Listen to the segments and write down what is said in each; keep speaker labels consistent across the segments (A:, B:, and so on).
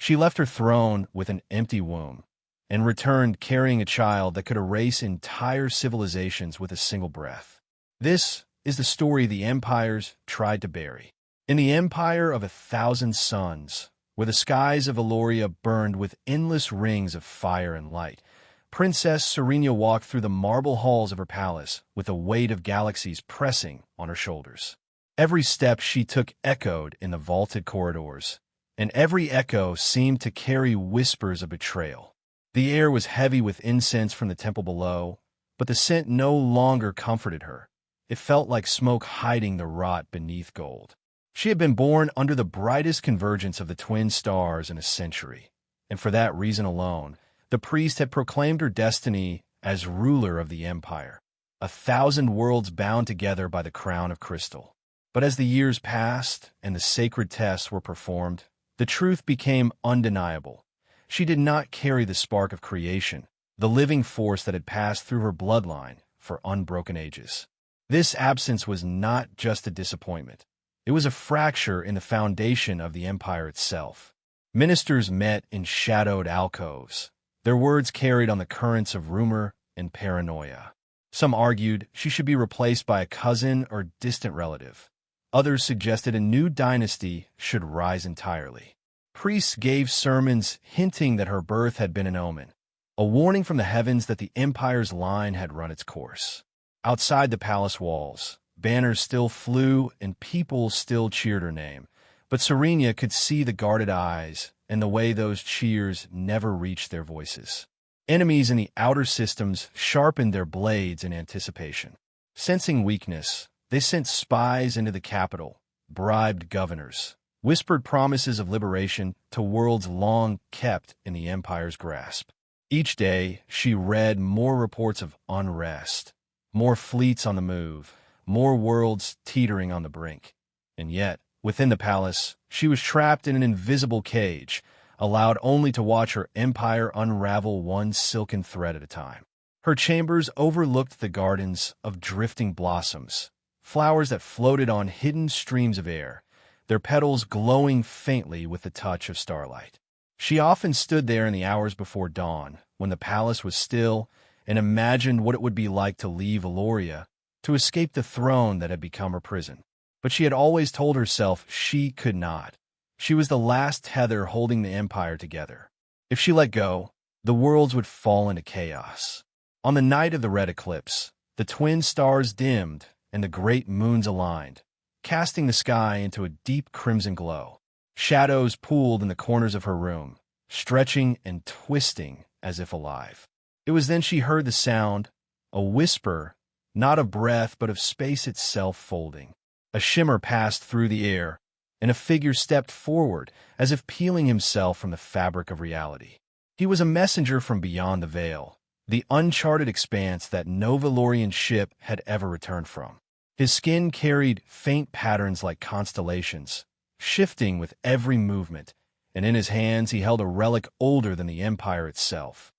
A: She left her throne with an empty womb and returned carrying a child that could erase entire civilizations with a single breath. This is the story the empires tried to bury. In the empire of 1,000 suns, where the skies of Eloria burned with endless rings of fire and light, Princess Serenia walked through the marble halls of her palace with the weight of galaxies pressing on her shoulders. Every step she took echoed in the vaulted corridors, and every echo seemed to carry whispers of betrayal. The air was heavy with incense from the temple below, but the scent no longer comforted her. It felt like smoke hiding the rot beneath gold. She had been born under the brightest convergence of the twin stars in a century, and for that reason alone, the priest had proclaimed her destiny as ruler of the empire, 1,000 worlds bound together by the crown of crystal. But as the years passed and the sacred tests were performed, the truth became undeniable. She did not carry the spark of creation, the living force that had passed through her bloodline for unbroken ages. This absence was not just a disappointment. It was a fracture in the foundation of the empire itself. Ministers met in shadowed alcoves, their words carried on the currents of rumor and paranoia. Some argued she should be replaced by a cousin or distant relative. Others suggested a new dynasty should rise entirely. Priests gave sermons hinting that her birth had been an omen, a warning from the heavens that the empire's line had run its course. Outside the palace walls, banners still flew and people still cheered her name, but Serenia could see the guarded eyes and the way those cheers never reached their voices. Enemies in the outer systems sharpened their blades in anticipation. Sensing weakness, they sent spies into the capital, bribed governors, whispered promises of liberation to worlds long kept in the empire's grasp. Each day, she read more reports of unrest, more fleets on the move, more worlds teetering on the brink. And yet, within the palace, she was trapped in an invisible cage, allowed only to watch her empire unravel one silken thread at a time. Her chambers overlooked the gardens of drifting blossoms, flowers that floated on hidden streams of air, their petals glowing faintly with the touch of starlight. She often stood there in the hours before dawn, when the palace was still, and imagined what it would be like to leave Eloria, to escape the throne that had become her prison. But she had always told herself she could not. She was the last tether holding the empire together. If she let go, the worlds would fall into chaos. On the night of the red eclipse, the twin stars dimmed and the great moons aligned, casting the sky into a deep crimson glow. Shadows pooled in the corners of her room, stretching and twisting as if alive. It was then she heard the sound, a whisper, not of breath but of space itself folding. A shimmer passed through the air, and a figure stepped forward as if peeling himself from the fabric of reality. He was a messenger from beyond the veil, the uncharted expanse that no Valorian ship had ever returned from. His skin carried faint patterns like constellations, shifting with every movement, and in his hands he held a relic older than the empire itself,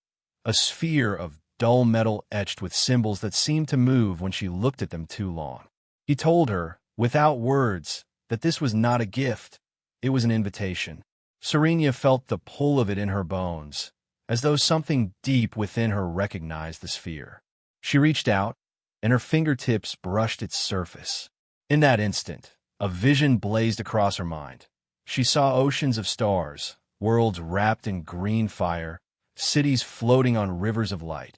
A: a sphere of dull metal etched with symbols that seemed to move when she looked at them too long. He told her, without words, that this was not a gift, it was an invitation. Serenia felt the pull of it in her bones, as though something deep within her recognized the sphere. She reached out, and her fingertips brushed its surface. In that instant, a vision blazed across her mind. She saw oceans of stars, worlds wrapped in green fire, cities floating on rivers of light,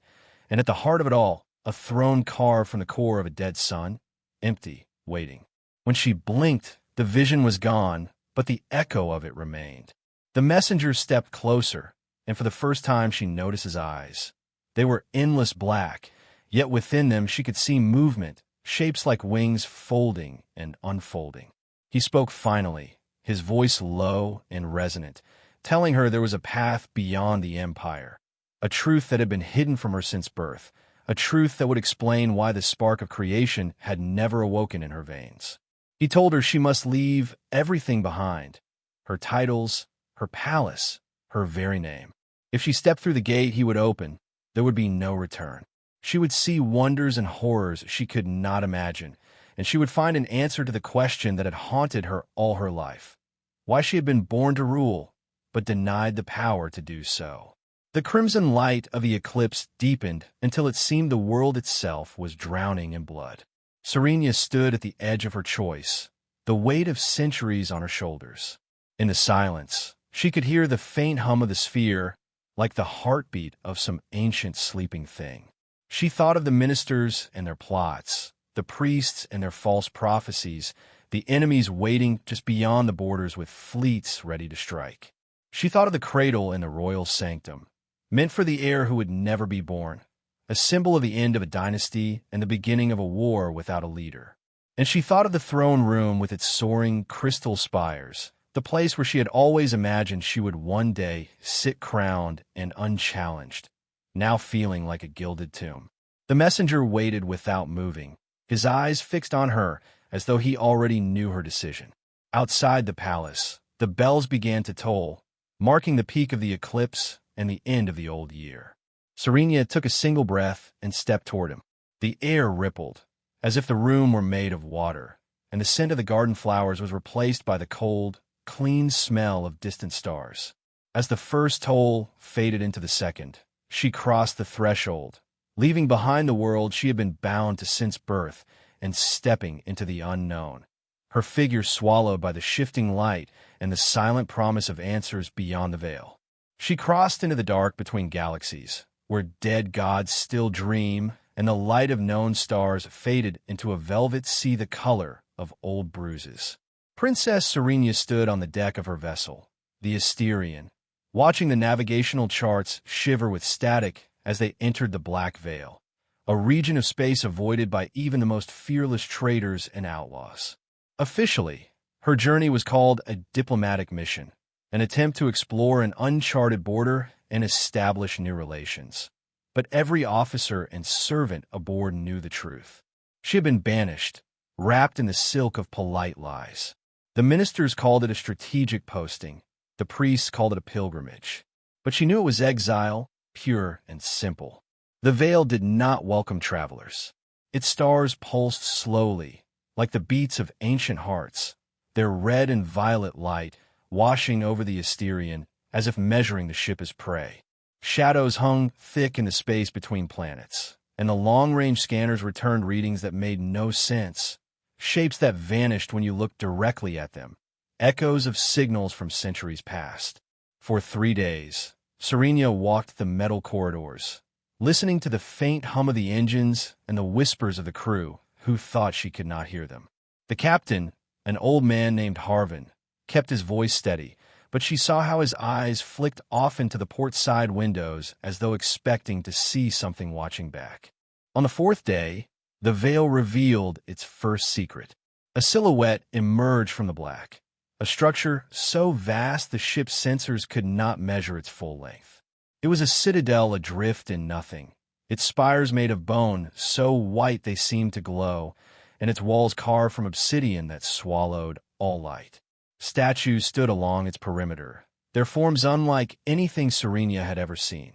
A: and at the heart of it all, a throne carved from the core of a dead sun, empty, waiting. When she blinked, the vision was gone, but the echo of it remained. The messenger stepped closer, and for the first time she noticed his eyes. They were endless black, yet within them she could see movement, shapes like wings folding and unfolding. He spoke finally, his voice low and resonant, telling her there was a path beyond the empire, a truth that had been hidden from her since birth, a truth that would explain why the spark of creation had never awoken in her veins. He told her she must leave everything behind, her titles, her palace, her very name. If she stepped through the gate he would open, there would be no return. She would see wonders and horrors she could not imagine, and she would find an answer to the question that had haunted her all her life. Why she had been born to rule, but denied the power to do so. The crimson light of the eclipse deepened until it seemed the world itself was drowning in blood. Serenia stood at the edge of her choice, the weight of centuries on her shoulders. In the silence, she could hear the faint hum of the sphere, like the heartbeat of some ancient sleeping thing. She thought of the ministers and their plots, the priests and their false prophecies, the enemies waiting just beyond the borders with fleets ready to strike. She thought of the cradle in the royal sanctum, meant for the heir who would never be born, a symbol of the end of a dynasty and the beginning of a war without a leader. And she thought of the throne room with its soaring crystal spires, the place where she had always imagined she would one day sit crowned and unchallenged, now feeling like a gilded tomb. The messenger waited without moving, his eyes fixed on her as though he already knew her decision. Outside the palace, the bells began to toll, marking the peak of the eclipse and the end of the old year. Serenia took a single breath and stepped toward him. The air rippled, as if the room were made of water, and the scent of the garden flowers was replaced by the cold, clean smell of distant stars. As the first toll faded into the second, she crossed the threshold, leaving behind the world she had been bound to since birth and stepping into the unknown, her figure swallowed by the shifting light and the silent promise of answers beyond the veil. She crossed into the dark between galaxies, where dead gods still dream and the light of known stars faded into a velvet sea the color of old bruises. Princess Serenia stood on the deck of her vessel, the Asterion, watching the navigational charts shiver with static as they entered the Black Veil, a region of space avoided by even the most fearless traders and outlaws. Officially, her journey was called a diplomatic mission, an attempt to explore an uncharted border and establish new relations. But every officer and servant aboard knew the truth. She had been banished, wrapped in the silk of polite lies. The ministers called it a strategic posting. The priests called it a pilgrimage. But she knew it was exile, pure and simple. The veil did not welcome travelers. Its stars pulsed slowly, like the beats of ancient hearts, their red and violet light washing over the Asterion as if measuring the ship as prey. Shadows hung thick in the space between planets, and the long-range scanners returned readings that made no sense, shapes that vanished when you looked directly at them, echoes of signals from centuries past. For 3 days, Serenia walked the metal corridors, listening to the faint hum of the engines and the whispers of the crew who thought she could not hear them. The captain, an old man named Harvin, kept his voice steady, but she saw how his eyes flicked off into the port side windows as though expecting to see something watching back. On the 4th day, the veil revealed its first secret. A silhouette emerged from the black, a structure so vast the ship's sensors could not measure its full length. It was a citadel adrift in nothing, its spires made of bone so white they seemed to glow, and its walls carved from obsidian that swallowed all light. Statues stood along its perimeter, their forms unlike anything Serenia had ever seen.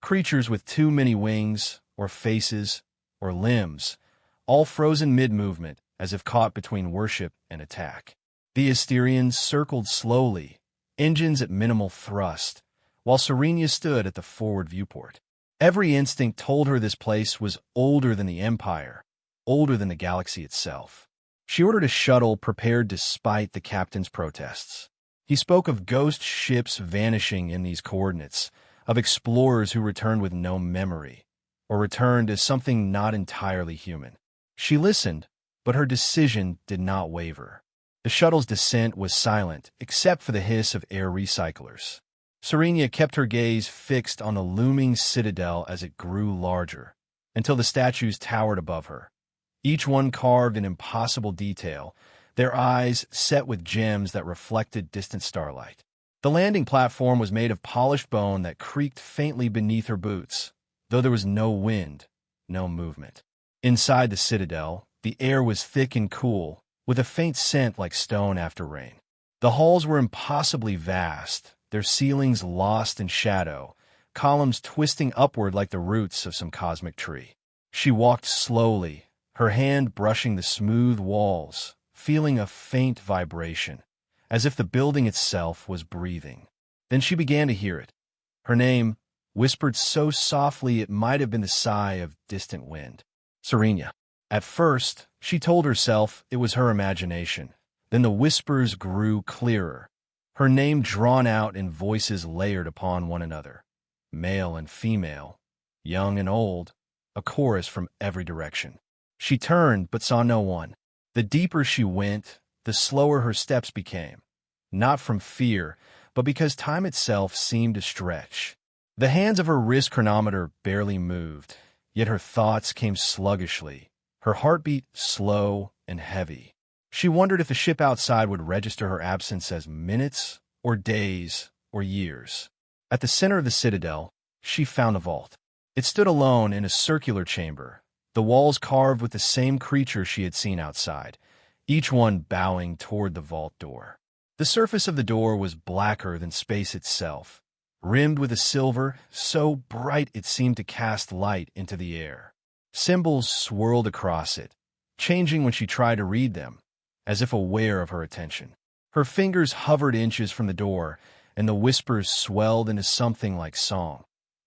A: Creatures with too many wings, or faces, or limbs, all frozen mid-movement as if caught between worship and attack. The Asterians circled slowly, engines at minimal thrust, while Serenia stood at the forward viewport. Every instinct told her this place was older than the Empire, older than the galaxy itself. She ordered a shuttle prepared despite the captain's protests. He spoke of ghost ships vanishing in these coordinates, of explorers who returned with no memory, or returned as something not entirely human. She listened, but her decision did not waver. The shuttle's descent was silent, except for the hiss of air recyclers. Serenia kept her gaze fixed on the looming citadel as it grew larger, until the statues towered above her, each one carved in impossible detail, their eyes set with gems that reflected distant starlight. The landing platform was made of polished bone that creaked faintly beneath her boots, though there was no wind, no movement. Inside the citadel, the air was thick and cool, with a faint scent like stone after rain. The halls were impossibly vast, their ceilings lost in shadow, columns twisting upward like the roots of some cosmic tree. She walked slowly, her hand brushing the smooth walls, feeling a faint vibration, as if the building itself was breathing. Then she began to hear it. Her name, whispered so softly it might have been the sigh of distant wind. Serena. At first, she told herself it was her imagination. Then the whispers grew clearer, her name drawn out in voices layered upon one another. Male and female, young and old, a chorus from every direction. She turned but saw no one. The deeper she went, the slower her steps became. Not from fear, but because time itself seemed to stretch. The hands of her wrist chronometer barely moved, yet her thoughts came sluggishly, her heartbeat slow and heavy. She wondered if the ship outside would register her absence as minutes, or days, or years. At the center of the citadel, she found a vault. It stood alone in a circular chamber, the walls carved with the same creature she had seen outside, each one bowing toward the vault door. The surface of the door was blacker than space itself, rimmed with a silver so bright it seemed to cast light into the air. Symbols swirled across it, changing when she tried to read them, as if aware of her attention. Her fingers hovered inches from the door, and the whispers swelled into something like song.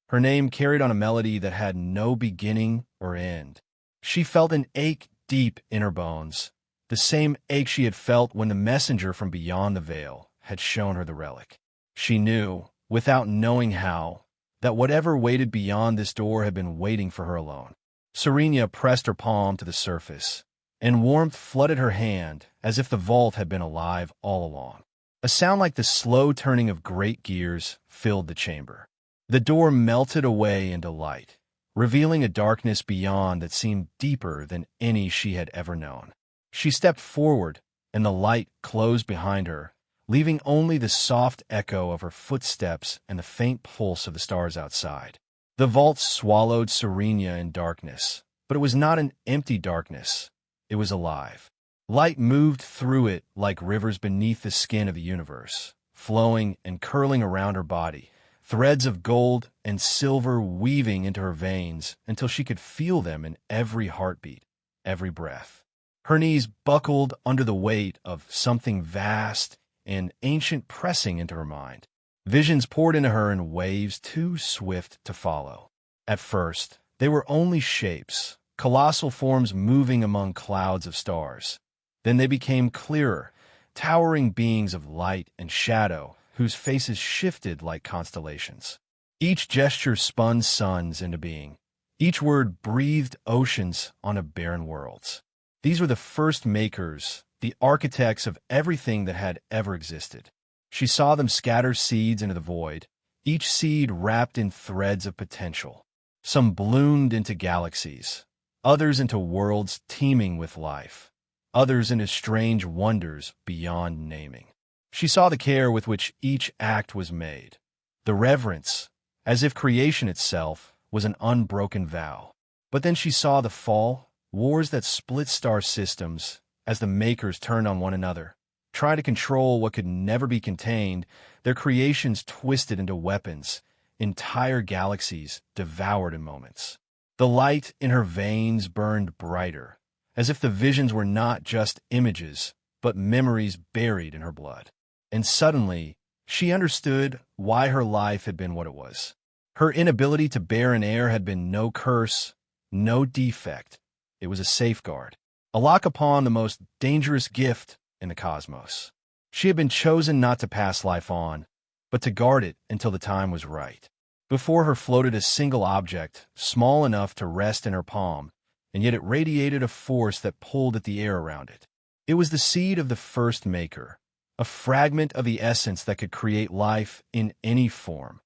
A: Her name carried on a melody that had no beginning or end. She felt an ache deep in her bones, the same ache she had felt when the messenger from beyond the veil had shown her the relic. She knew, without knowing how, that whatever waited beyond this door had been waiting for her alone. Serena pressed her palm to the surface, and warmth flooded her hand as if the vault had been alive all along. A sound like the slow turning of great gears filled the chamber. The door melted away into light, revealing a darkness beyond that seemed deeper than any she had ever known. She stepped forward, and the light closed behind her, leaving only the soft echo of her footsteps and the faint pulse of the stars outside. The vault swallowed Serena in darkness, but it was not an empty darkness. It was alive. Light moved through it like rivers beneath the skin of the universe, flowing and curling around her body, threads of gold and silver weaving into her veins until she could feel them in every heartbeat, every breath. Her knees buckled under the weight of something vast and ancient pressing into her mind. Visions poured into her in waves too swift to follow. At first, they were only shapes, colossal forms moving among clouds of stars. Then they became clearer, towering beings of light and shadow, whose faces shifted like constellations. Each gesture spun suns into being. Each word breathed oceans on a barren worlds. These were the first makers, the architects of everything that had ever existed. She saw them scatter seeds into the void, each seed wrapped in threads of potential. Some bloomed into galaxies, others into worlds teeming with life, others into strange wonders beyond naming. She saw the care with which each act was made, the reverence, as if creation itself was an unbroken vow. But then she saw the fall, wars that split star systems as the makers turned on one another. Trying to control what could never be contained, their creations twisted into weapons, entire galaxies devoured in moments. The light in her veins burned brighter, as if the visions were not just images, but memories buried in her blood. And suddenly, she understood why her life had been what it was. Her inability to bear an heir had been no curse, no defect. It was a safeguard, a lock upon the most dangerous gift in the cosmos. She had been chosen not to pass life on, but to guard it until the time was right. Before her floated a single object, small enough to rest in her palm, and yet it radiated a force that pulled at the air around it. It was the seed of the first maker, a fragment of the essence that could create life in any form,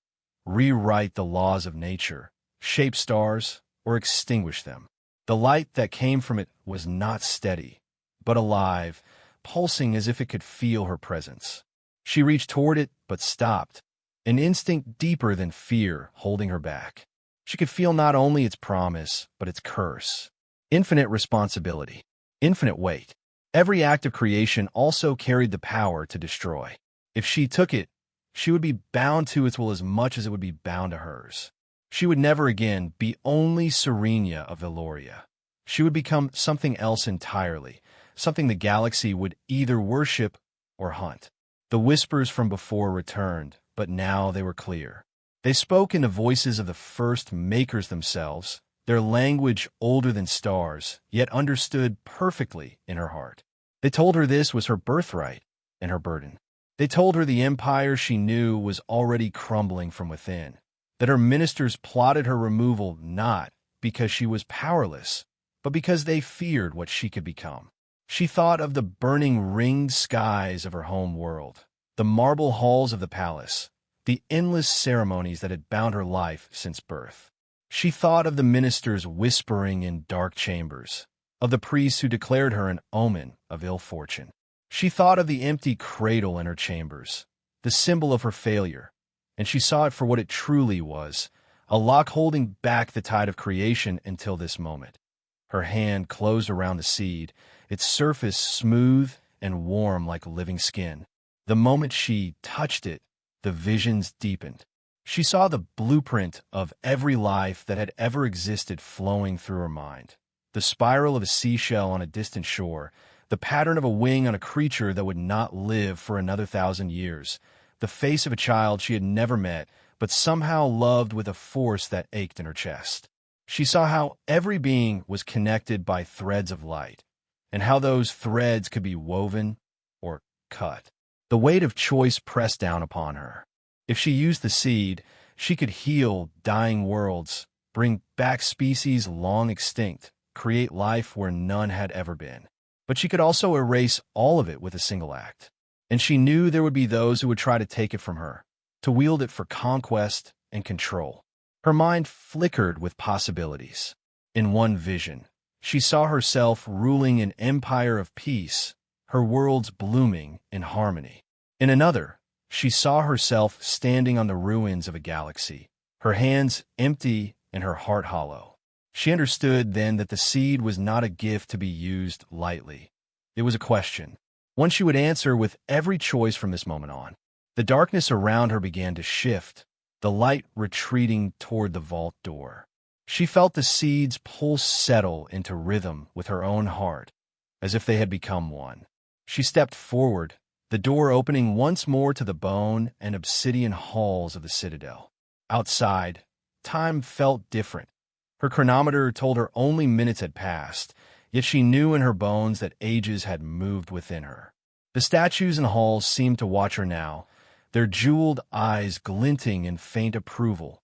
A: rewrite the laws of nature, shape stars, or extinguish them. The light that came from it was not steady, but alive, pulsing as if it could feel her presence. She reached toward it, but stopped, an instinct deeper than fear holding her back. She could feel not only its promise, but its curse. Infinite responsibility, infinite weight. Every act of creation also carried the power to destroy. If she took it, she would be bound to its will as much as it would be bound to hers. She would never again be only Serena of Veloria. She would become something else entirely, something the galaxy would either worship or hunt. The whispers from before returned, but now they were clear. They spoke in the voices of the first makers themselves, their language older than stars, yet understood perfectly in her heart. They told her this was her birthright and her burden. They told her the empire she knew was already crumbling from within, that her ministers plotted her removal not because she was powerless, but because they feared what she could become. She thought of the burning ringed skies of her home world, the marble halls of the palace, the endless ceremonies that had bound her life since birth. She thought of the ministers whispering in dark chambers, of the priests who declared her an omen of ill fortune. She thought of the empty cradle in her chambers, the symbol of her failure, and she saw it for what it truly was, a lock holding back the tide of creation until this moment. Her hand closed around the seed, its surface smooth and warm like living skin. The moment she touched it, the visions deepened. She saw the blueprint of every life that had ever existed flowing through her mind. The spiral of a seashell on a distant shore, the pattern of a wing on a creature that would not live for another 1,000 years, the face of a child she had never met, but somehow loved with a force that ached in her chest. She saw how every being was connected by threads of light, and how those threads could be woven or cut. The weight of choice pressed down upon her. If she used the seed, she could heal dying worlds, bring back species long extinct, create life where none had ever been. But she could also erase all of it with a single act. And she knew there would be those who would try to take it from her, to wield it for conquest and control. Her mind flickered with possibilities. In one vision, she saw herself ruling an empire of peace, her worlds blooming in harmony. In another, she saw herself standing on the ruins of a galaxy, her hands empty and her heart hollow. She understood then that the seed was not a gift to be used lightly. It was a question, one she would answer with every choice from this moment on. The darkness around her began to shift, the light retreating toward the vault door. She felt the seed's pulse settle into rhythm with her own heart, as if they had become one. She stepped forward, the door opening once more to the bone and obsidian halls of the citadel. Outside, time felt different. Her chronometer told her only minutes had passed, yet she knew in her bones that ages had moved within her. The statues and halls seemed to watch her now, their jeweled eyes glinting in faint approval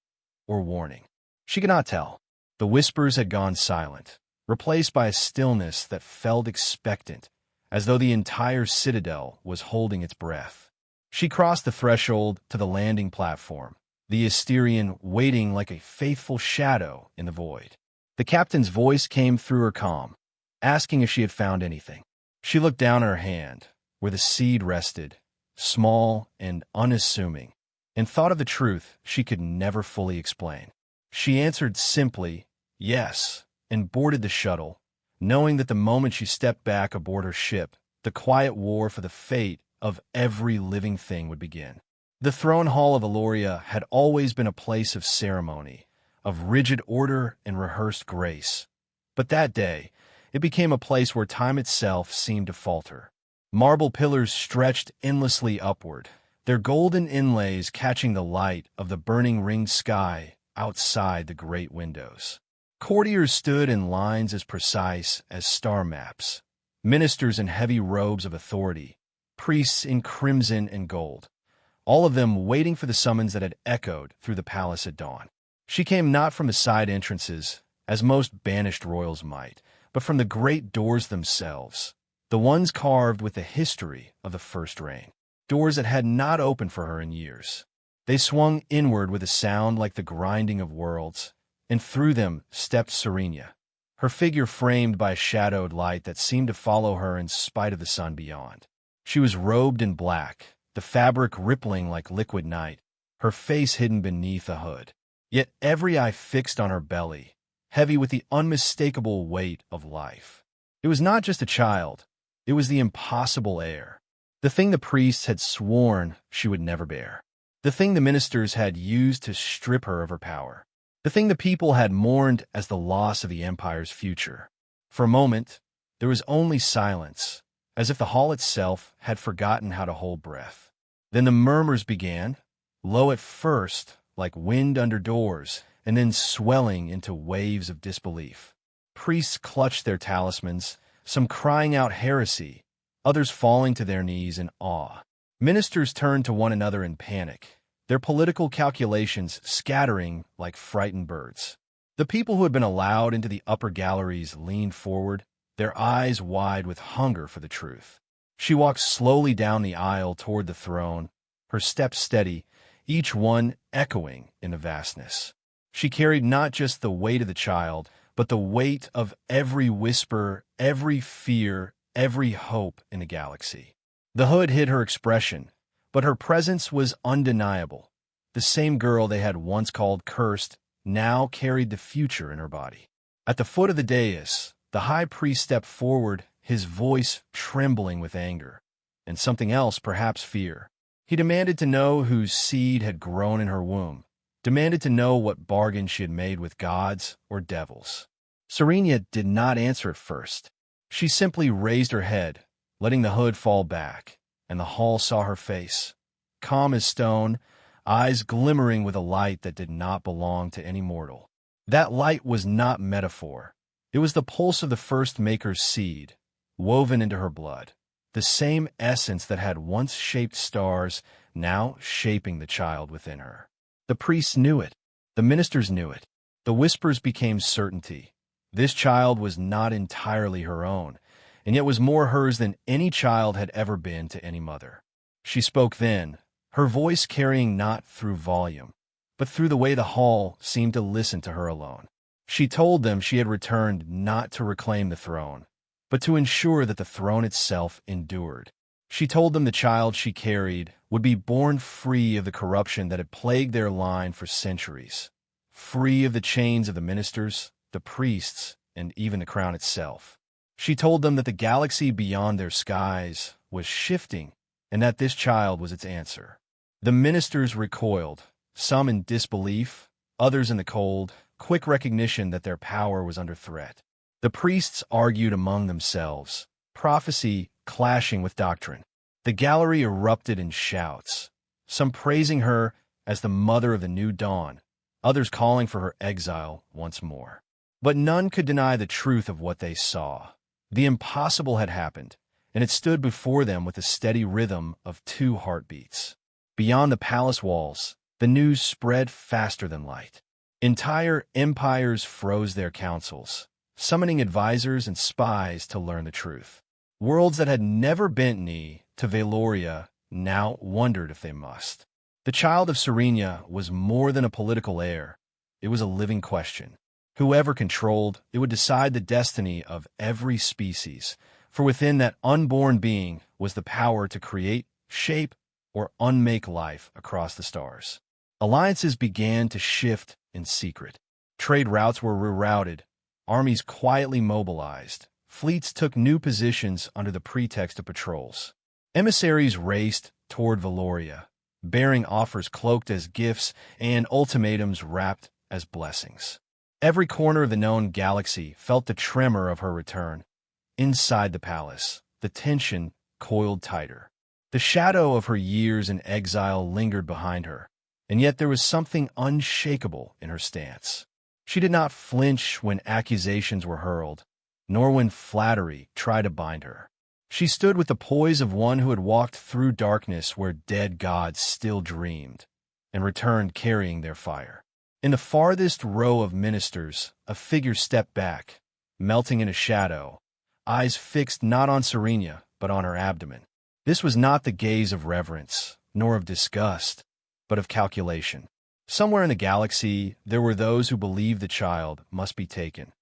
A: or warning. She could not tell. The whispers had gone silent, replaced by a stillness that felt expectant, as though the entire citadel was holding its breath. She crossed the threshold to the landing platform, the Asterian waiting like a faithful shadow in the void. The captain's voice came through her calm, asking if she had found anything. She looked down at her hand, where the seed rested, small and unassuming, and thought of the truth she could never fully explain. She answered simply, yes, and boarded the shuttle, knowing that the moment she stepped back aboard her ship, the quiet war for the fate of every living thing would begin. The throne hall of Eloria had always been a place of ceremony, of rigid order and rehearsed grace. But that day, it became a place where time itself seemed to falter. Marble pillars stretched endlessly upward, their golden inlays catching the light of the burning ringed sky outside the great windows. Courtiers stood in lines as precise as star maps, ministers in heavy robes of authority, priests in crimson and gold, all of them waiting for the summons that had echoed through the palace at dawn. She came not from the side entrances, as most banished royals might, but from the great doors themselves, the ones carved with the history of the first reign, doors that had not opened for her in years. They swung inward with a sound like the grinding of worlds, and through them stepped Serenia, her figure framed by a shadowed light that seemed to follow her in spite of the sun beyond. She was robed in black, the fabric rippling like liquid night, her face hidden beneath a hood. Yet every eye fixed on her belly, heavy with the unmistakable weight of life. It was not just a child, it was the impossible heir, the thing the priests had sworn she would never bear, the thing the ministers had used to strip her of her power, the thing the people had mourned as the loss of the empire's future. For a moment, there was only silence, as if the hall itself had forgotten how to hold breath. Then the murmurs began, low at first, like wind under doors, and then swelling into waves of disbelief. Priests clutched their talismans, some crying out heresy, others falling to their knees in awe. Ministers turned to one another in panic, their political calculations scattering like frightened birds. The people who had been allowed into the upper galleries leaned forward, their eyes wide with hunger for the truth. She walked slowly down the aisle toward the throne, her steps steady, each one echoing in the vastness. She carried not just the weight of the child, but the weight of every whisper, every fear, every hope in the galaxy. The hood hid her expression, but her presence was undeniable. The same girl they had once called cursed now carried the future in her body. At the foot of the dais, the high priest stepped forward, his voice trembling with anger, and something else, perhaps fear. He demanded to know whose seed had grown in her womb, demanded to know what bargain she had made with gods or devils. Serenia did not answer at first. She simply raised her head, letting the hood fall back, and the hall saw her face, calm as stone, eyes glimmering with a light that did not belong to any mortal. That light was not metaphor. It was the pulse of the first Maker's seed, woven into her blood, the same essence that had once shaped stars, now shaping the child within her. The priests knew it. The ministers knew it. The whispers became certainty. This child was not entirely her own, and yet was more hers than any child had ever been to any mother. She spoke then, her voice carrying not through volume, but through the way the hall seemed to listen to her alone. She told them she had returned not to reclaim the throne, but to ensure that the throne itself endured. She told them the child she carried would be born free of the corruption that had plagued their line for centuries, free of the chains of the ministers, the priests, and even the crown itself. She told them that the galaxy beyond their skies was shifting, and that this child was its answer. The ministers recoiled, some in disbelief, others in the cold, quick recognition that their power was under threat. The priests argued among themselves, prophecy clashing with doctrine. The gallery erupted in shouts, some praising her as the mother of the new dawn, others calling for her exile once more. But none could deny the truth of what they saw. The impossible had happened, and it stood before them with the steady rhythm of 2 heartbeats. Beyond the palace walls, the news spread faster than light. Entire empires froze their councils, summoning advisors and spies to learn the truth. Worlds that had never bent knee to Valoria now wondered if they must. The child of Serenia was more than a political heir. It was a living question. Whoever controlled, it would decide the destiny of every species, for within that unborn being was the power to create, shape, or unmake life across the stars. Alliances began to shift in secret. Trade routes were rerouted, armies quietly mobilized, fleets took new positions under the pretext of patrols. Emissaries raced toward Valoria, bearing offers cloaked as gifts and ultimatums wrapped as blessings. Every corner of the known galaxy felt the tremor of her return. Inside the palace, the tension coiled tighter. The shadow of her years in exile lingered behind her, and yet there was something unshakable in her stance. She did not flinch when accusations were hurled, nor when flattery tried to bind her. She stood with the poise of one who had walked through darkness where dead gods still dreamed, and returned carrying their fire. In the farthest row of ministers, a figure stepped back, melting in a shadow, eyes fixed not on Serenia, but on her abdomen. This was not the gaze of reverence, nor of disgust, but of calculation. Somewhere in the galaxy, there were those who believed the child must be taken,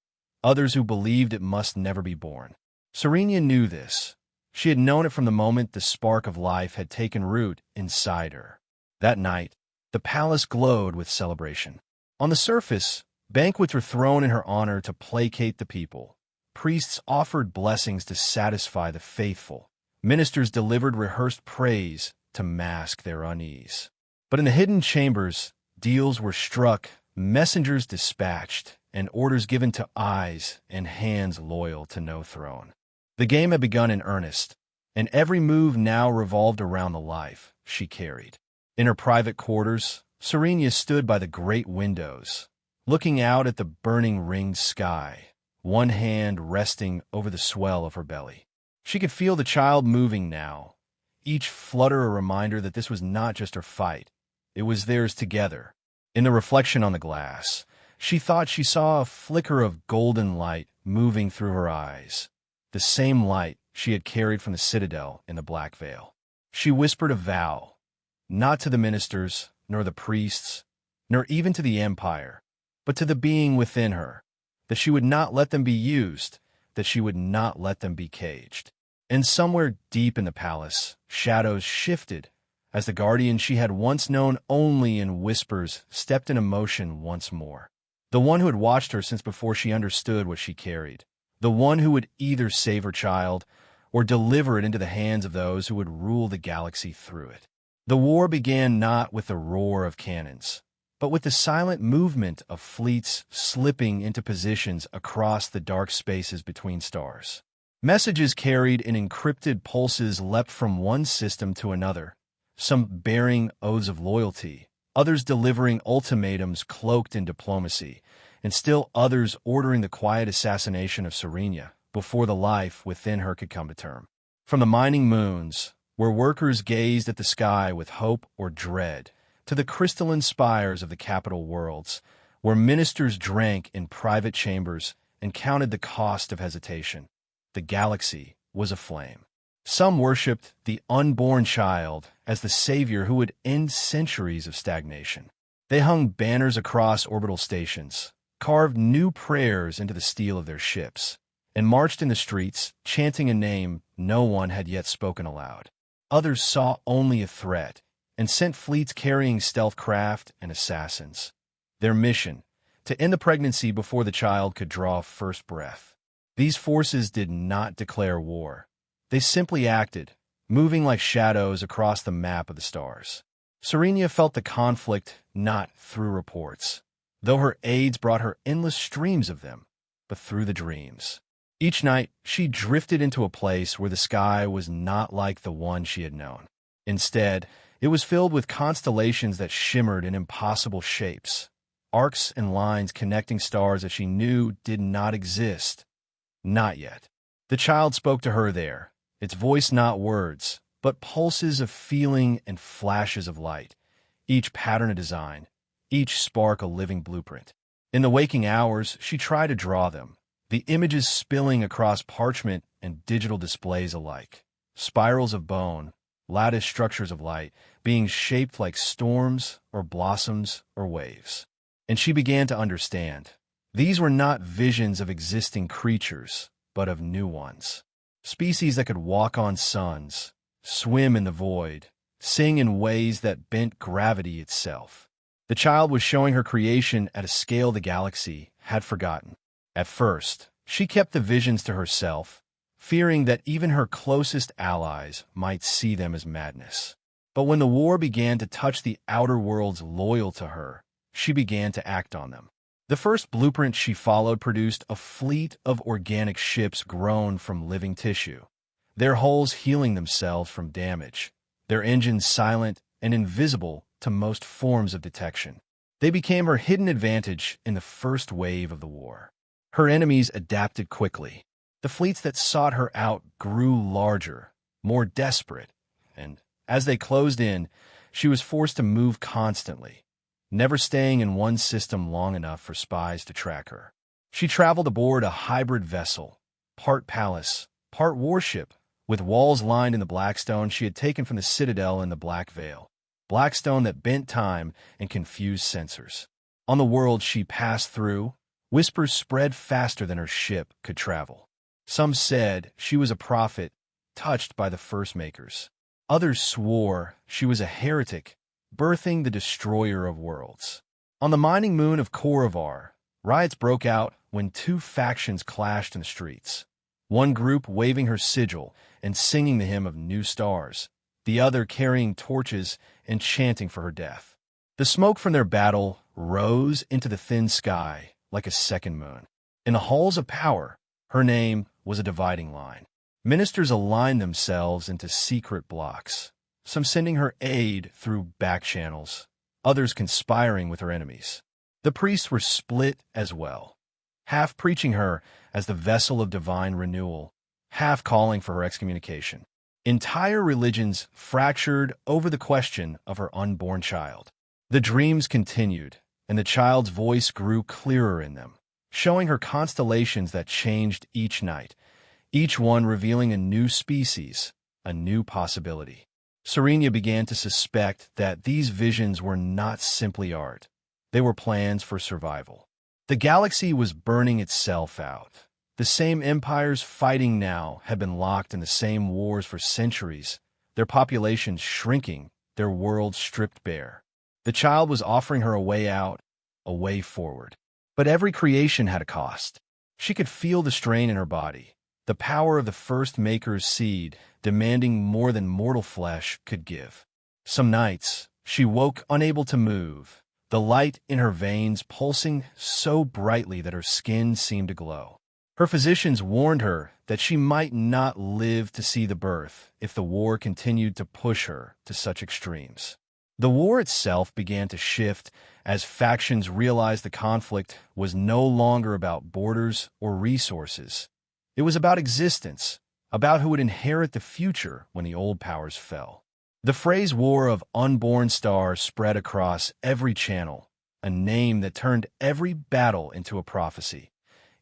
A: others who believed it must never be born. Serenia knew this. She had known it from the moment the spark of life had taken root inside her. That night, the palace glowed with celebration. On the surface, banquets were thrown in her honor to placate the people. Priests offered blessings to satisfy the faithful. Ministers delivered rehearsed praise to mask their unease. But in the hidden chambers, deals were struck, messengers dispatched, and orders given to eyes and hands loyal to no throne. The game had begun in earnest, and every move now revolved around the life she carried. In her private quarters, Serenia stood by the great windows, looking out at the burning ringed sky, one hand resting over the swell of her belly. She could feel the child moving now, each flutter a reminder that this was not just her fight, it was theirs together. In the reflection on the glass, she thought she saw a flicker of golden light moving through her eyes, the same light she had carried from the citadel in the Black Veil. She whispered a vow, not to the ministers, nor the priests, nor even to the empire, but to the being within her, that she would not let them be used, that she would not let them be caged. And somewhere deep in the palace, shadows shifted as the guardian she had once known only in whispers stepped into motion once more. The one who had watched her since before she understood what she carried. The one who would either save her child or deliver it into the hands of those who would rule the galaxy through it. The war began not with the roar of cannons, but with the silent movement of fleets slipping into positions across the dark spaces between stars. Messages carried in encrypted pulses leapt from one system to another, some bearing oaths of loyalty, others delivering ultimatums cloaked in diplomacy, and still others ordering the quiet assassination of Serenia before the life within her could come to term. From the mining moons, where workers gazed at the sky with hope or dread, to the crystalline spires of the capital worlds, where ministers drank in private chambers and counted the cost of hesitation, the galaxy was aflame. Some worshipped the unborn child as the savior who would end centuries of stagnation. They hung banners across orbital stations, carved new prayers into the steel of their ships, and marched in the streets, chanting a name no one had yet spoken aloud. Others saw only a threat and sent fleets carrying stealth craft and assassins. Their mission, to end the pregnancy before the child could draw first breath. These forces did not declare war. They simply acted, moving like shadows across the map of the stars. Serenia felt the conflict not through reports, though her aides brought her endless streams of them, but through the dreams. Each night, she drifted into a place where the sky was not like the one she had known. Instead, it was filled with constellations that shimmered in impossible shapes, arcs and lines connecting stars that she knew did not exist. Not yet. The child spoke to her there, its voice not words, but pulses of feeling and flashes of light, each pattern a design, each spark a living blueprint. In the waking hours, she tried to draw them, the images spilling across parchment and digital displays alike, spirals of bone, lattice structures of light, being shaped like storms or blossoms or waves. And she began to understand. These were not visions of existing creatures, but of new ones. Species that could walk on suns, swim in the void, sing in ways that bent gravity itself. The child was showing her creation at a scale the galaxy had forgotten. At first, she kept the visions to herself, fearing that even her closest allies might see them as madness. But when the war began to touch the outer worlds loyal to her, she began to act on them. The first blueprint she followed produced a fleet of organic ships grown from living tissue, their hulls healing themselves from damage, their engines silent and invisible to most forms of detection. They became her hidden advantage in the first wave of the war. Her enemies adapted quickly. The fleets that sought her out grew larger, more desperate, and as they closed in, she was forced to move constantly, never staying in one system long enough for spies to track her. She traveled aboard a hybrid vessel, part palace, part warship, with walls lined in the blackstone she had taken from the citadel in the Black Veil, blackstone that bent time and confused sensors. On the world she passed through, whispers spread faster than her ship could travel. Some said she was a prophet, touched by the first makers. Others swore she was a heretic, birthing the destroyer of worlds. On the mining moon of Korovar, riots broke out when two factions clashed in the streets. One group waving her sigil and singing the hymn of new stars, the other carrying torches and chanting for her death. The smoke from their battle rose into the thin sky like a second moon. In the halls of power, her name was a dividing line. Ministers aligned themselves into secret blocks, some sending her aid through back channels, others conspiring with her enemies. The priests were split as well, half preaching her as the vessel of divine renewal, half calling for her excommunication. Entire religions fractured over the question of her unborn child. The dreams continued, and the child's voice grew clearer in them, showing her constellations that changed each night, each one revealing a new species, a new possibility. Serenia began to suspect that these visions were not simply art. They were plans for survival. The galaxy was burning itself out. The same empires fighting now had been locked in the same wars for centuries, their populations shrinking, their worlds stripped bare. The child was offering her a way out, a way forward. But every creation had a cost. She could feel the strain in her body, the power of the first maker's seed demanding more than mortal flesh could give. Some nights, she woke unable to move, the light in her veins pulsing so brightly that her skin seemed to glow. Her physicians warned her that she might not live to see the birth if the war continued to push her to such extremes. The war itself began to shift as factions realized the conflict was no longer about borders or resources. It was about existence, about who would inherit the future when the old powers fell. The phrase War of Unborn Stars spread across every channel, a name that turned every battle into a prophecy.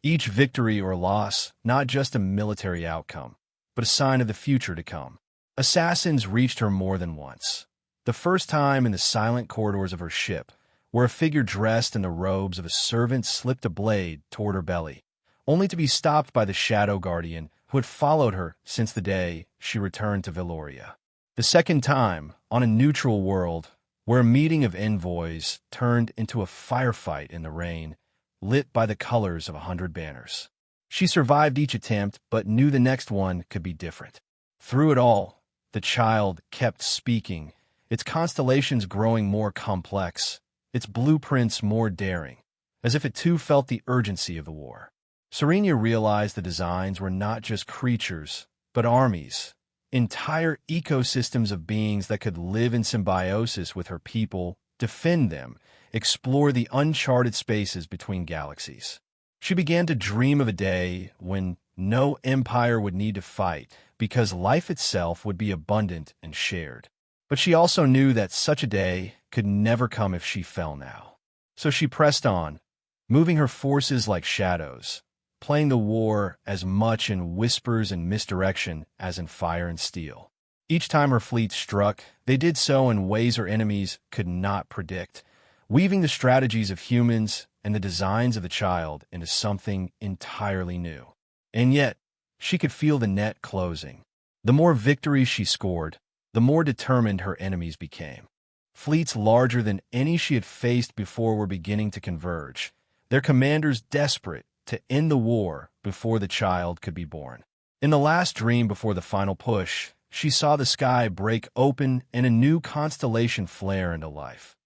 A: Each victory or loss, not just a military outcome, but a sign of the future to come. Assassins reached her more than once. The first time in the silent corridors of her ship, where a figure dressed in the robes of a servant slipped a blade toward her belly, only to be stopped by the Shadow Guardian who had followed her since the day she returned to Veloria. The second time, on a neutral world, where a meeting of envoys turned into a firefight in the rain, lit by the colors of 100 banners. She survived each attempt, but knew the next one could be different. Through it all, the child kept speaking, its constellations growing more complex, its blueprints more daring, as if it too felt the urgency of the war. Serenia realized the designs were not just creatures, but armies, entire ecosystems of beings that could live in symbiosis with her people, defend them, explore the uncharted spaces between galaxies. She began to dream of a day when no empire would need to fight because life itself would be abundant and shared. But she also knew that such a day could never come if she fell now. So she pressed on, moving her forces like shadows, playing the war as much in whispers and misdirection as in fire and steel. Each time her fleet struck, they did so in ways her enemies could not predict, weaving the strategies of humans and the designs of the child into something entirely new. And yet, she could feel the net closing. The more victories she scored, the more determined her enemies became. Fleets larger than any she had faced before were beginning to converge, their commanders desperate to end the war before the child could be born. In the last dream before the final push, she saw the sky break open and a new constellation flare into life.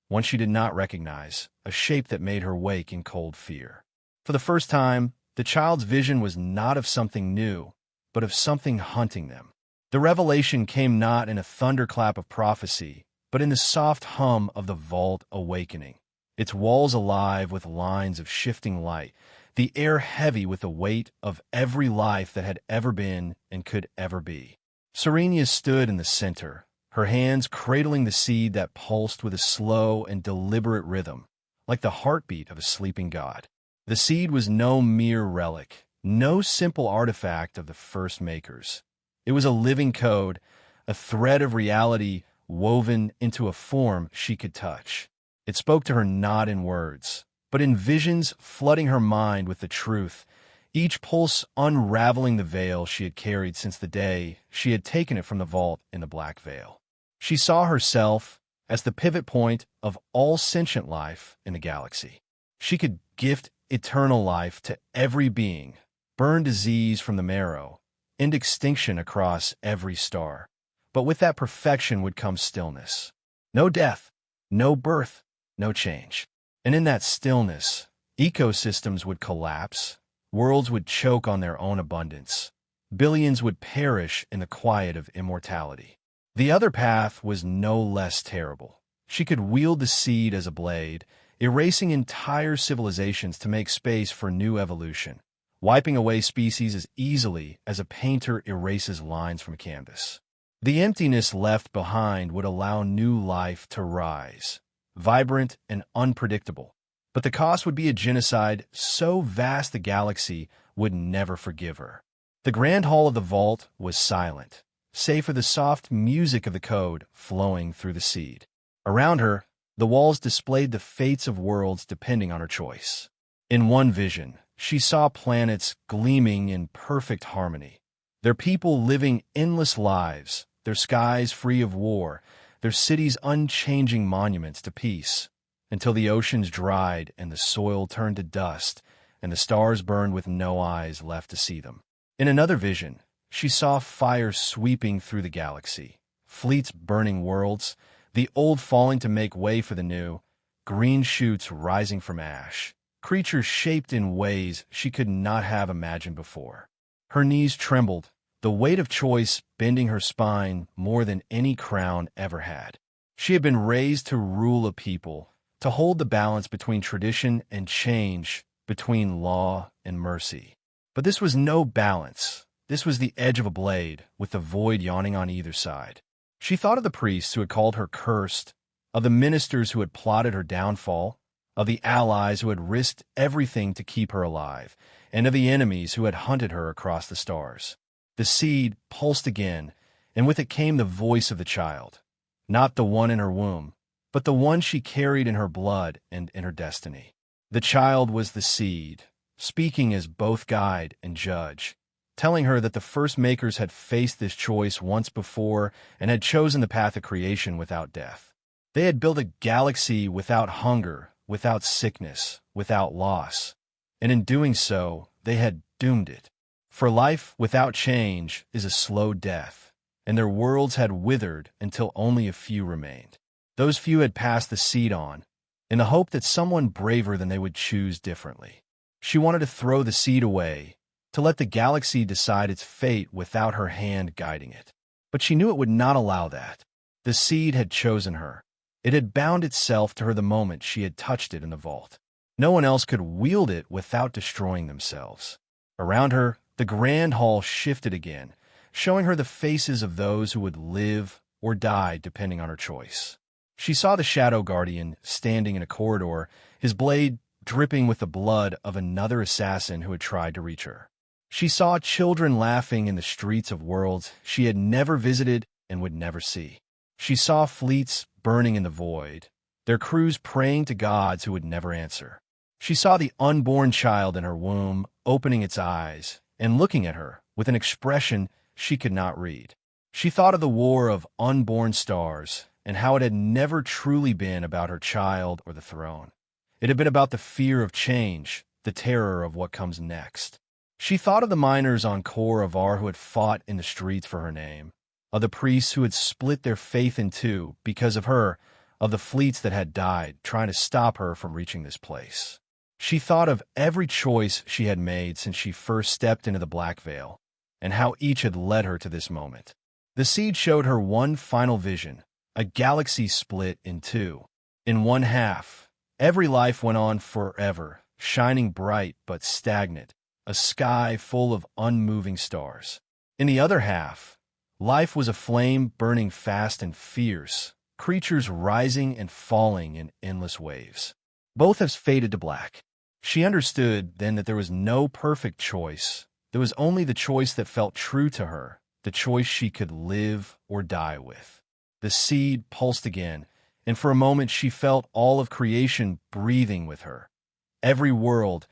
A: One she did not recognize, a shape that made her wake in cold fear. For the first time, the child's vision was not of something new, but of something hunting them. The revelation came not in a thunderclap of prophecy, but in the soft hum of the vault awakening, its walls alive with lines of shifting light, the air heavy with the weight of every life that had ever been and could ever be. Serenia stood in the center, her hands cradling the seed that pulsed with a slow and deliberate rhythm, like the heartbeat of a sleeping god. The seed was no mere relic, no simple artifact of the first makers. It was a living code, a thread of reality woven into a form she could touch. It spoke to her not in words, but in visions flooding her mind with the truth, each pulse unraveling the veil she had carried since the day she had taken it from the vault in the Black Veil. She saw herself as the pivot point of all sentient life in the galaxy. She could gift eternal life to every being, burn disease from the marrow, end extinction across every star. But with that perfection would come stillness. No death, no birth, no change. And in that stillness, ecosystems would collapse, worlds would choke on their own abundance, billions would perish in the quiet of immortality. The other path was no less terrible. She could wield the seed as a blade, erasing entire civilizations to make space for new evolution, wiping away species as easily as a painter erases lines from a canvas. The emptiness left behind would allow new life to rise, vibrant and unpredictable. But the cost would be a genocide so vast the galaxy would never forgive her. The grand hall of the vault was silent, save for the soft music of the code flowing through the seed. Around her, the walls displayed the fates of worlds depending on her choice. In one vision, she saw planets gleaming in perfect harmony, their people living endless lives, their skies free of war, their cities unchanging monuments to peace, until the oceans dried and the soil turned to dust and the stars burned with no eyes left to see them. In another vision, she saw fire sweeping through the galaxy, fleets burning worlds, the old falling to make way for the new, green shoots rising from ash, creatures shaped in ways she could not have imagined before. Her knees trembled, the weight of choice bending her spine more than any crown ever had. She had been raised to rule a people, to hold the balance between tradition and change, between law and mercy. But this was no balance. This was the edge of a blade, with the void yawning on either side. She thought of the priests who had called her cursed, of the ministers who had plotted her downfall, of the allies who had risked everything to keep her alive, and of the enemies who had hunted her across the stars. The seed pulsed again, and with it came the voice of the child, not the one in her womb, but the one she carried in her blood and in her destiny. The child was the seed, speaking as both guide and judge, telling her that the first makers had faced this choice once before and had chosen the path of creation without death. They had built a galaxy without hunger, without sickness, without loss, and in doing so, they had doomed it. For life without change is a slow death, and their worlds had withered until only a few remained. Those few had passed the seed on, in the hope that someone braver than they would choose differently. She wanted to throw the seed away, to let the galaxy decide its fate without her hand guiding it. But she knew it would not allow that. The seed had chosen her. It had bound itself to her the moment she had touched it in the vault. No one else could wield it without destroying themselves. Around her, the grand hall shifted again, showing her the faces of those who would live or die depending on her choice. She saw the Shadow Guardian standing in a corridor, his blade dripping with the blood of another assassin who had tried to reach her. She saw children laughing in the streets of worlds she had never visited and would never see. She saw fleets burning in the void, their crews praying to gods who would never answer. She saw the unborn child in her womb opening its eyes and looking at her with an expression she could not read. She thought of the war of unborn stars and how it had never truly been about her child or the throne. It had been about the fear of change, the terror of what comes next. She thought of the miners on Kor Avar who had fought in the streets for her name, of the priests who had split their faith in two because of her, of the fleets that had died trying to stop her from reaching this place. She thought of every choice she had made since she first stepped into the Black Veil, and how each had led her to this moment. The seed showed her one final vision, a galaxy split in two. In one half, every life went on forever, shining bright but stagnant, a sky full of unmoving stars. In the other half, life was a flame burning fast and fierce, creatures rising and falling in endless waves. Both have faded to black. She understood then that there was no perfect choice. There was only the choice that felt true to her, the choice she could live or die with. The seed pulsed again, and for a moment she felt all of creation breathing with her. Every world,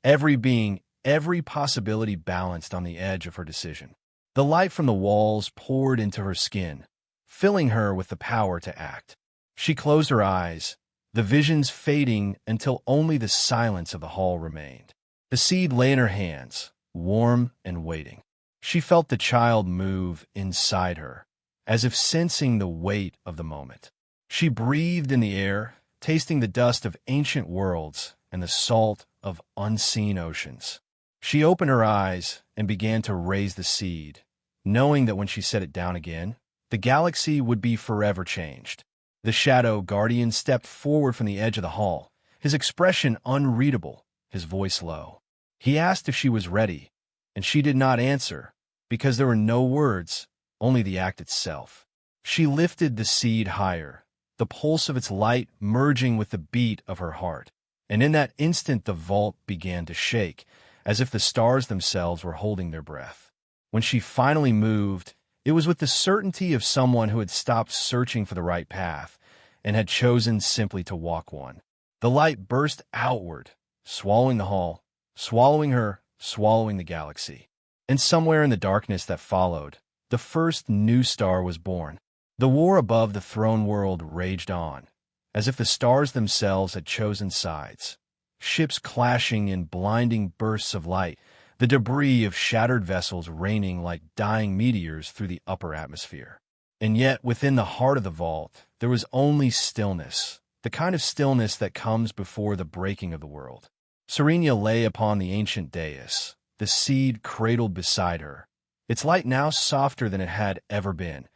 A: every being, every possibility balanced on the edge of her decision. The light from the walls poured into her skin, filling her with the power to act. She closed her eyes, the visions fading until only the silence of the hall remained. The seed lay in her hands, warm and waiting. She felt the child move inside her, as if sensing the weight of the moment. She breathed in the air, tasting the dust of ancient worlds and the salt of unseen oceans. She opened her eyes and began to raise the seed, knowing that when she set it down again, the galaxy would be forever changed. The Shadow Guardian stepped forward from the edge of the hall, his expression unreadable, his voice low. He asked if she was ready, and she did not answer, because there were no words, only the act itself. She lifted the seed higher, the pulse of its light merging with the beat of her heart, and in that instant the vault began to shake, as if the stars themselves were holding their breath. When she finally moved, it was with the certainty of someone who had stopped searching for the right path and had chosen simply to walk one. The light burst outward, swallowing the hall, swallowing her, swallowing the galaxy. And somewhere in the darkness that followed, the first new star was born. The war above the throne world raged on, as if the stars themselves had chosen sides. Ships clashing in blinding bursts of light, the debris of shattered vessels raining like dying meteors through the upper atmosphere. And yet, within the heart of the vault, there was only stillness, the kind of stillness that comes before the breaking of the world. Serenia lay upon the ancient dais, the seed cradled beside her, its light now softer than it had ever been,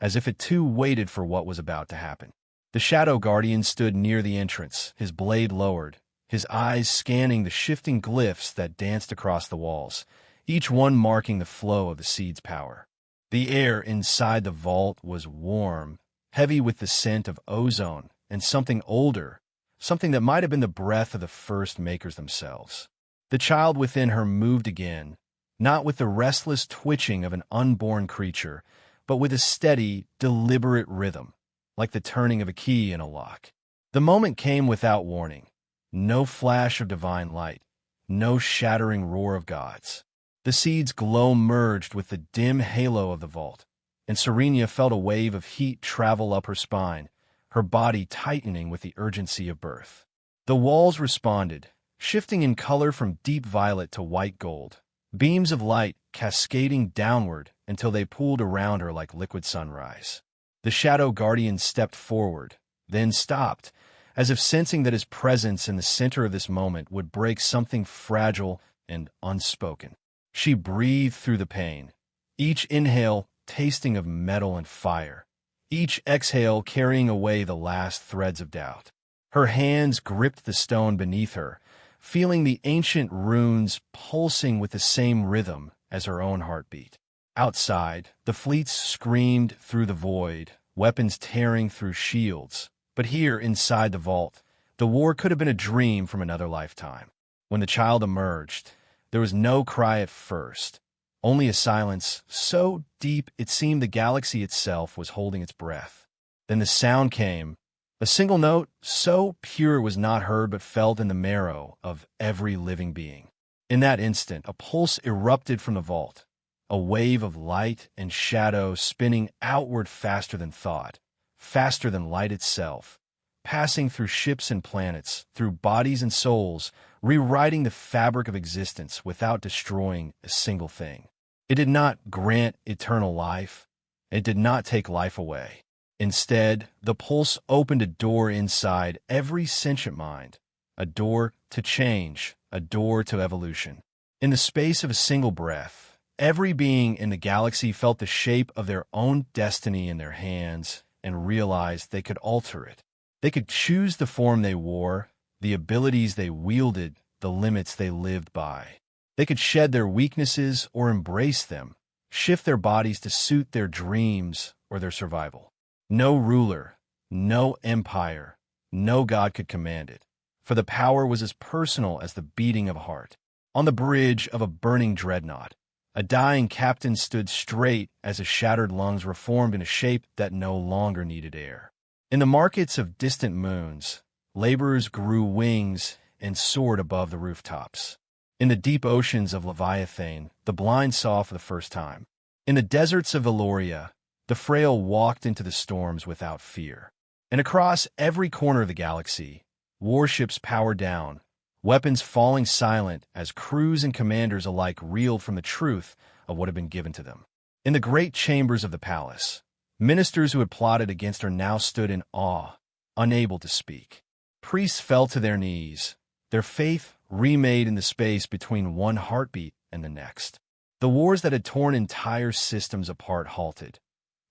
A: as if it too waited for what was about to happen. The Shadow Guardian stood near the entrance, his blade lowered, his eyes scanning the shifting glyphs that danced across the walls, each one marking the flow of the seed's power. The air inside the vault was warm, heavy with the scent of ozone and something older, something that might have been the breath of the first makers themselves. The child within her moved again, not with the restless twitching of an unborn creature, but with a steady, deliberate rhythm, like the turning of a key in a lock. The moment came without warning. No flash of divine light, no shattering roar of gods. The seed's glow merged with the dim halo of the vault, and Serenia felt a wave of heat travel up her spine, her body tightening with the urgency of birth. The walls responded, shifting in color from deep violet to white gold, beams of light cascading downward until they pooled around her like liquid sunrise. The Shadow Guardian stepped forward, then stopped, as if sensing that his presence in the center of this moment would break something fragile and unspoken. She breathed through the pain, each inhale tasting of metal and fire, each exhale carrying away the last threads of doubt. Her hands gripped the stone beneath her, feeling the ancient runes pulsing with the same rhythm as her own heartbeat. Outside, the fleets screamed through the void, weapons tearing through shields. But here, inside the vault, the war could have been a dream from another lifetime. When the child emerged, there was no cry at first, only a silence so deep it seemed the galaxy itself was holding its breath. Then the sound came, a single note so pure it was not heard but felt in the marrow of every living being. In that instant, a pulse erupted from the vault, a wave of light and shadow spinning outward faster than thought, faster than light itself, passing through ships and planets, through bodies and souls, rewriting the fabric of existence without destroying a single thing. It did not grant eternal life. It did not take life away. Instead, the pulse opened a door inside every sentient mind, a door to change, a door to evolution. In the space of a single breath, every being in the galaxy felt the shape of their own destiny in their hands, and realized they could alter it. They could choose the form they wore, the abilities they wielded, the limits they lived by. They could shed their weaknesses or embrace them, shift their bodies to suit their dreams or their survival. No ruler, no empire, no god could command it, for the power was as personal as the beating of a heart. On the bridge of a burning dreadnought, a dying captain stood straight as his shattered lungs reformed in a shape that no longer needed air. In the markets of distant moons, laborers grew wings and soared above the rooftops. In the deep oceans of Leviathan, the blind saw for the first time. In the deserts of Eloria, the frail walked into the storms without fear. And across every corner of the galaxy, warships powered down, weapons falling silent as crews and commanders alike reeled from the truth of what had been given to them. In the great chambers of the palace, ministers who had plotted against her now stood in awe, unable to speak. Priests fell to their knees, their faith remade in the space between one heartbeat and the next. The wars that had torn entire systems apart halted.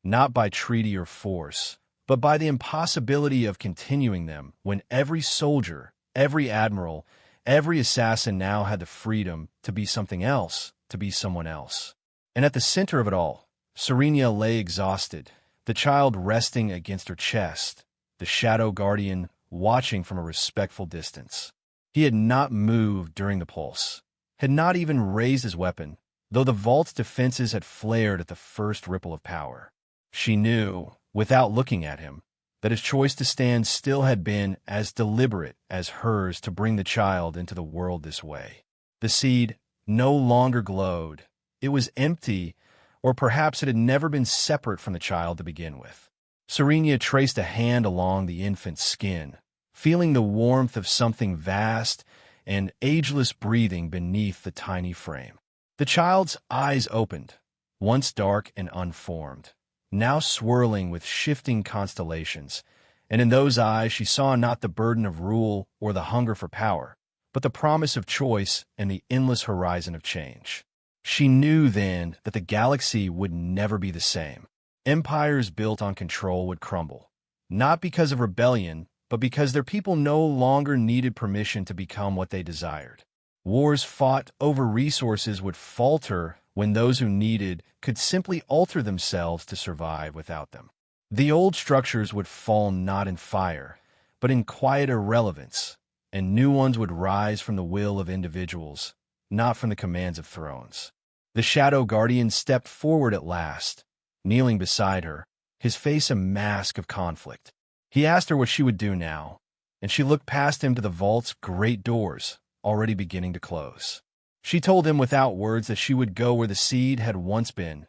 A: not by treaty or force, but by the impossibility of continuing them when every soldier, every admiral, every assassin now had the freedom to be something else, to be someone else. And at the center of it all, Serenia lay exhausted, the child resting against her chest, the shadow guardian watching from a respectful distance. He had not moved during the pulse, had not even raised his weapon, though the vault's defenses had flared at the first ripple of power. She knew, without looking at him, that his choice to stand still had been as deliberate as hers to bring the child into the world this way. The seed no longer glowed. It was empty, or perhaps it had never been separate from the child to begin with. Serenia traced a hand along the infant's skin, feeling the warmth of something vast and ageless breathing beneath the tiny frame. The child's eyes opened, once dark and unformed, now swirling with shifting constellations, and in those eyes she saw not the burden of rule or the hunger for power, but the promise of choice and the endless horizon of change. She knew then that the galaxy would never be the same. Empires built on control would crumble, not because of rebellion, but because their people no longer needed permission to become what they desired. Wars fought over resources would falter when those who needed could simply alter themselves to survive without them. The old structures would fall not in fire, but in quiet irrelevance, and new ones would rise from the will of individuals, not from the commands of thrones. The Shadow Guardian stepped forward at last, kneeling beside her, his face a mask of conflict. He asked her what she would do now, and she looked past him to the vault's great doors, already beginning to close. She told him without words that she would go where the seed had once been,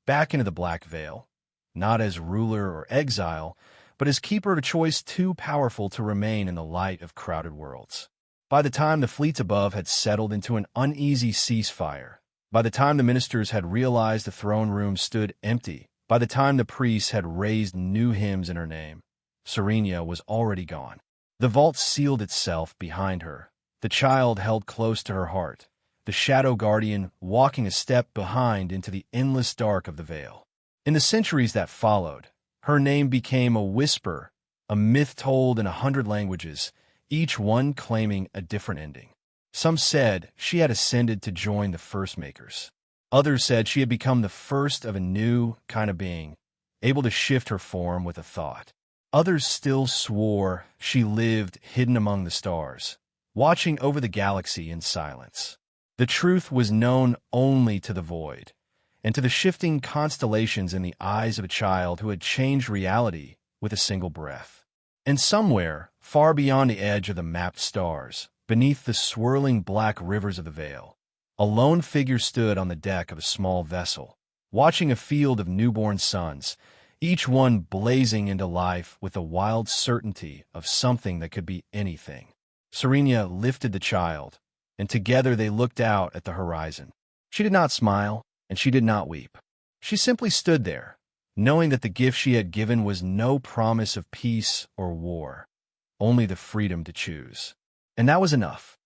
A: back into the Black Veil, not as ruler or exile, but as keeper of a choice too powerful to remain in the light of crowded worlds. By the time the fleets above had settled into an uneasy ceasefire, by the time the ministers had realized the throne room stood empty, by the time the priests had raised new hymns in her name, Serenia was already gone. The vault sealed itself behind her, the child held close to her heart, the Shadow Guardian walking a step behind into the endless dark of the veil. In the centuries that followed, her name became a whisper, a myth told in 100 languages, each one claiming a different ending. Some said she had ascended to join the First Makers. Others said she had become the first of a new kind of being, able to shift her form with a thought. Others still swore she lived hidden among the stars, watching over the galaxy in silence. The truth was known only to the void, and to the shifting constellations in the eyes of a child who had changed reality with a single breath. And somewhere, far beyond the edge of the mapped stars, beneath the swirling black rivers of the veil, a lone figure stood on the deck of a small vessel, watching a field of newborn suns, each one blazing into life with the wild certainty of something that could be anything. Serenia lifted the child, and together they looked out at the horizon. She did not smile, and she did not weep. She simply stood there, knowing that the gift she had given was no promise of peace or war, only the freedom to choose. And that was enough.